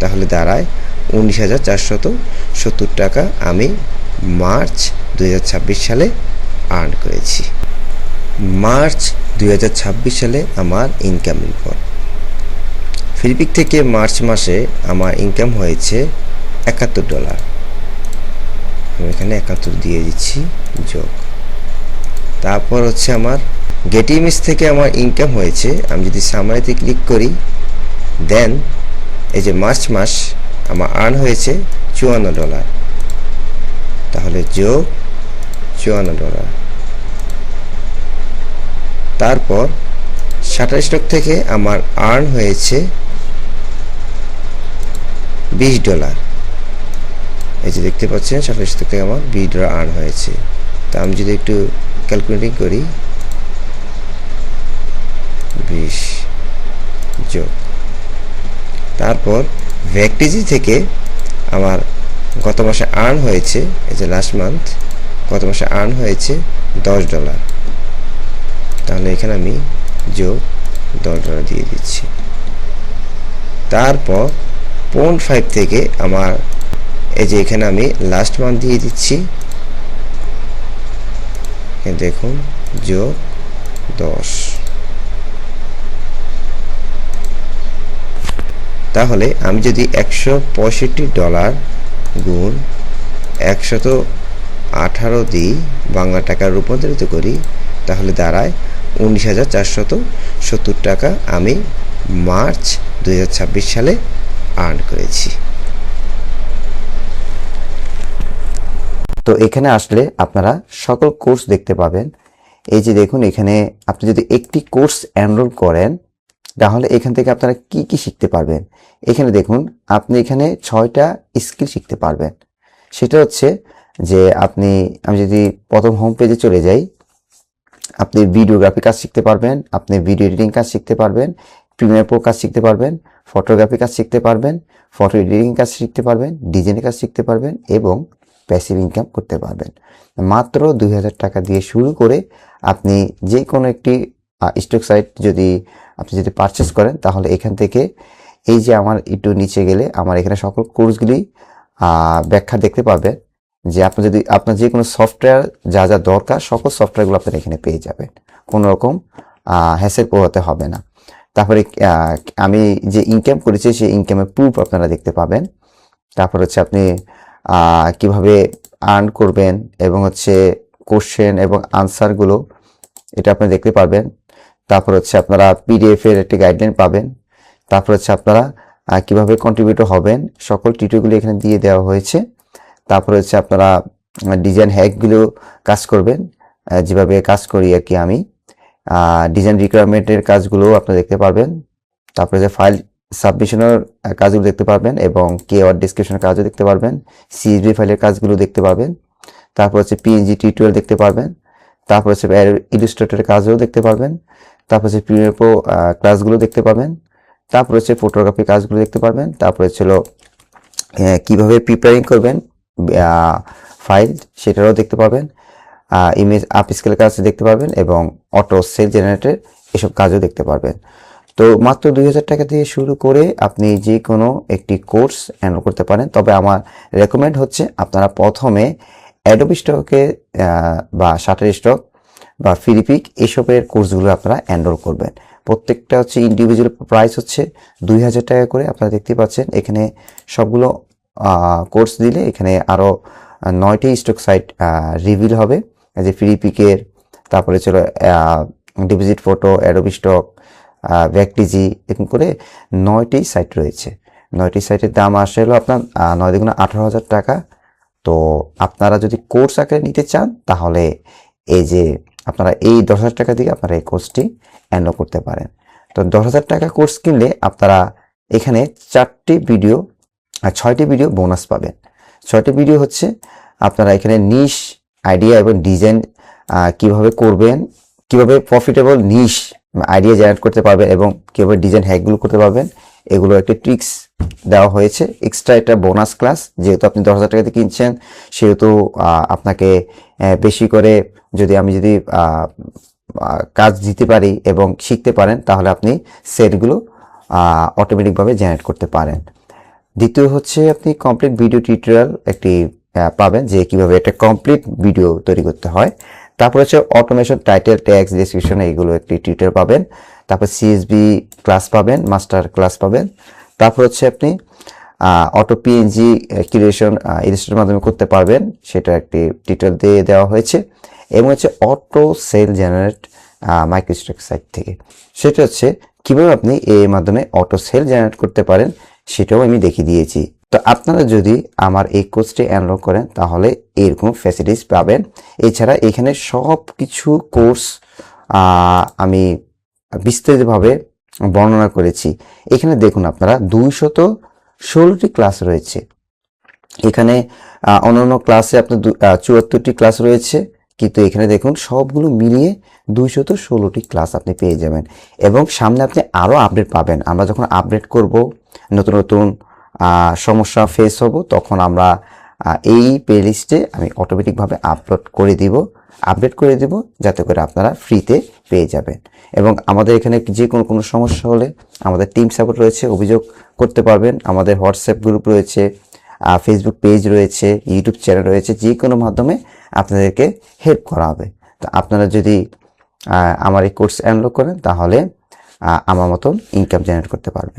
তাহলে দাঁড়ায় 19,470 টাকা আমি মার্চ 2026 সালে আর্ন করেছি। মার্চ 2026 সালে আমার ইনকাম রিপোর্ট। ফিলিপিক থেকে মার্চ মাসে আমার ইনকাম হয়েছে $71। আমি এখানে 71 দিয়ে দিচ্ছি যোগ। তারপর হচ্ছে আমার গেট ইমেজ থেকে আমার ইনকাম হয়েছে, আমি যদি সামারিতে ক্লিক করি দেন এই যে মার্চ মাস আমার আর্ন হয়েছে $54। তাহলে যোগ $54। তারপর শাটারস্টক থেকে আমার আর্ন হয়েছে $20। এই যে দেখতে পাচ্ছেন শাটারস্টক থেকে আমার $20 আর্ন হয়েছে। তা আমি যদি একটু ক্যালকুলেটিং করি 20 যোগ, তারপর ভ্যাকটিজি থেকে আমার গত মাসে আর্ন হয়েছে, এই যে লাস্ট মান্থ গত মাসে আর্ন হয়েছে $10। তাহলে এখানে আমি যোগ $10 দিয়ে দিচ্ছি। তারপর .5 থেকে আমার এই যে এখানে আমি লাস্ট মান্থ দিয়ে দিচ্ছি, দেখুন যোগ 10। তাহলে আমি যদি $165 গুণ 118 দিই, বাংলা টাকা রূপান্তরিত করি, তাহলে দাঁড়ায় 19,470 টাকা আমি মার্চ 2026 সালে আর্ন করেছি। তো এখানে আসলে আপনারা সকল কোর্স দেখতে পাবেন। এই যে দেখুন এখানে আপনি যদি একটি কোর্স এনরোল করেন তাহলে এখান থেকে আপনারা কি কি শিখতে পারবেন। এখানে দেখুন আপনি এখানে 6টা স্কিল শিখতে পারবেন। সেটা হচ্ছে যে আমি যদি প্রথম হোম পেজে চলে যাই, আপনি ভিডিওগ্রাফি কাজ শিখতে পারবেন, আপনি ভিডিও এডিটিং কাজ শিখতে পারবেন, প্রিমিয়ার প্রো কাজ শিখতে পারবেন, ফটোগ্রাফি কাজ শিখতে পারবেন, ফটো এডিটিং কাজ শিখতে পারবেন, ডিজাইনের কাজ শিখতে পারবেন এবং প্যাসিভ ইনকাম করতে পারবেন। মাত্র 2000 টাকা দিয়ে শুরু করে আপনি যে কোনো একটি স্টক সাইট আপনি যদি পারচেস করেন তাহলে এখান থেকে এই যে আমার একটু নিচে গেলে আমার এখানে সকল কোর্সগুলি ব্যাখ্যা দেখতে পাবেন, যে আপনার যে কোনো সফটওয়্যার যা যা দরকার সকল সফটওয়্যারগুলো আপনারা এখানে পেয়ে যাবেন, কোনো রকম হ্যাসেল পোহাতে হবে না। তারপরে আমি যে ইনকাম করেছি সেই ইনকামের প্রুফ আপনারা দেখতে পাবেন। তারপর হচ্ছে আপনি কিভাবে আর্ন করবেন এবং হচ্ছে কোশ্চেন এবং আনসারগুলো এটা আপনি দেখতে পারবেন। তারপর হচ্ছে আপনারা পিডিএফ এর একটি গাইডলাইন পাবেন। তারপর হচ্ছে আপনারা কিভাবে কন্ট্রিবিউটর হবেন সকল টিউটোরিয়ালগুলো এখানে দিয়ে দেওয়া হয়েছে। তারপর হচ্ছে আপনারা ডিজাইন হ্যাকগুলো কাজ করবেন, যেভাবে কাজ করি আর কি আমি, ডিজাইন রিকোয়ারমেন্টের কাজগুলো আপনারা দেখতে পারবেন। তারপরে যে ফাইল সাবমিশনের কাজগুলো দেখতে পারবেন এবং কিওয়ার্ড ডেসক্রিপশনের কাজও দেখতে পারবেন, সিএসভি ফাইলের কাজগুলো দেখতে পারবেন। তারপর হচ্ছে পিএনজি টিউটোরিয়াল দেখতে পারবেন। তারপর হচ্ছে ইলাস্ট্রেটরের কাজও দেখতে পারবেন। তারপর হচ্ছে প্রিমিয়ার প্রো ক্লাসগুলো দেখতে পারবেন। তারপর হচ্ছে ফটোগ্রাফি কাজগুলো দেখতে পারবেন। তারপর হচ্ছিল কিভাবে প্রিপেয়ারিং করবেন ফাইল সেটারও দেখতে পাবেন, ইমেজ আপস্কেল কাজ দেখতে পারবেন এবং অটো সেল জেনারেটর এসব কাজও দেখতে পারবেন। তো মাত্র 2000 টাকা দিয়ে শুরু করে আপনি যে কোনো একটি কোর্স এনরোল করতে পারেন। তবে আমার রেকমেন্ড হচ্ছে আপনারা প্রথমে অ্যাডোবি স্টকে বা শাটারস্টক বা ফিলিপিক এসবের কোর্সগুলো আপনারা এনরোল করবেন। প্রত্যেকটা হচ্ছে ইন্ডিভিজুয়াল প্রাইস হচ্ছে 2000 টাকা করে। আপনারা দেখতে পাচ্ছেন এখানে সবগুলো কোর্স দিলে এখানে আরও 9টি স্টক সাইট রিভিল হবে, যে ফিলিপিকের, তারপরে ছিল ডিপোজিট ফটো, অ্যাডোবি স্টক, ভ্যাকটিজি, এরকম করে 9টি সাইট রয়েছে। 9টি সাইটের দাম আসে হলো আপনার 9 × 18,000 টাকা। তো আপনারা যদি কোর্স আকারে নিতে চান তাহলে এই যে আপনারা এই 10,000 টাকা দিয়ে আপনারা এই কোর্সটি এনরোল করতে পারেন। তো 10,000 টাকা কোর্স কিনলে আপনারা এখানে 6টি ভিডিও বোনাস পাবেন। 6টি ভিডিও হচ্ছে আপনারা এখানে নিশ আইডিয়া এবং ডিজাইন কিভাবে করবেন, কিভাবে প্রফিটেবল নিশ আইডিয়া জেনারেট করতে পারবেন এবং কিভাবে ডিজাইন হ্যাকগুলো করতে পারবেন, এগুলো একটা ট্রিক্স দেওয়া হয়েছে। এক্সট্রা একটা বোনাস ক্লাস, যেহেতু আপনি 10,000 টাকাতে কিনছেন সেহেতু আপনাকে বেশি করে আমি যদি কাজ দিতে পারি এবং শিখতে পারেন তাহলে আপনি সেটগুলো অটোমেটিকভাবে জেনারেট করতে পারেন। দ্বিতীয় হচ্ছে আপনি কমপ্লিট ভিডিও টিউটোরিয়াল একটি পাবেন, যে কিভাবে একটা কমপ্লিট ভিডিও তৈরি করতে হয়। তারপর হচ্ছে অটোমেশন, টাইটেল, ট্যাগস, ডেসক্রিপশন, এইগুলো একটি টিউটোরিয়াল পাবেন। তারপর সিএসবি ক্লাস পাবেন, মাস্টার ক্লাস পাবেন। তারপর হচ্ছে আপনি অটো পিএনজি ক্রিয়েশন ইলাস্ট্রেটরের মাধ্যমে করতে পারবেন, সেটা একটি টিউটোরিয়াল দিয়ে দেওয়া হয়েছে। এবং হচ্ছে অটো সেল জেনারেট মাইক্রোস্ট্রাক সাইট থেকে, সেটা হচ্ছে কিভাবে আপনি এর মাধ্যমে অটো সেল জেনারেট করতে পারেন, সেটাও আমি দেখিয়ে দিয়েছি। তো আপনারা যদি আমার এই কোর্সটি এনরোল করেন তাহলে এরকম ফ্যাসিলিটিস পাবেন। এছাড়া এখানে সব কিছু কোর্স আমি বিস্তারিতভাবে বর্ণনা করেছি। এখানে দেখুন আপনারা 216টি ক্লাস রয়েছে। এখানে অন্যান্য ক্লাসে আপনার 74টি ক্লাস রয়েছে, কিন্তু এখানে দেখুন সবগুলো মিলিয়ে 216টি ক্লাস আপনি পেয়ে যাবেন। এবং সামনে আপনি আরও আপডেট পাবেন। আমরা যখন আপডেট করব, নতুন নতুন সমস্যা ফেস হব, তখন আমরা এই প্লেলিস্টে আমি অটোমেটিকভাবে আপডেট করে দিব, যাতে করে আপনারা ফ্রিতে পেয়ে যাবেন। এবং আমাদের এখানে যে কোনো সমস্যা হলে আমাদের টিম সাপোর্ট রয়েছে, অভিযোগ করতে পারবেন। আমাদের হোয়াটসঅ্যাপ গ্রুপ রয়েছে, ফেসবুক পেজ রয়েছে, ইউটিউব চ্যানেল রয়েছে, যে কোনো মাধ্যমে আপনাদেরকে হেল্প করা হবে। তো আপনারা যদি আমার এই কোর্স এনরোল করেন তাহলে আমার মতন ইনকাম জেনারেট করতে পারবেন।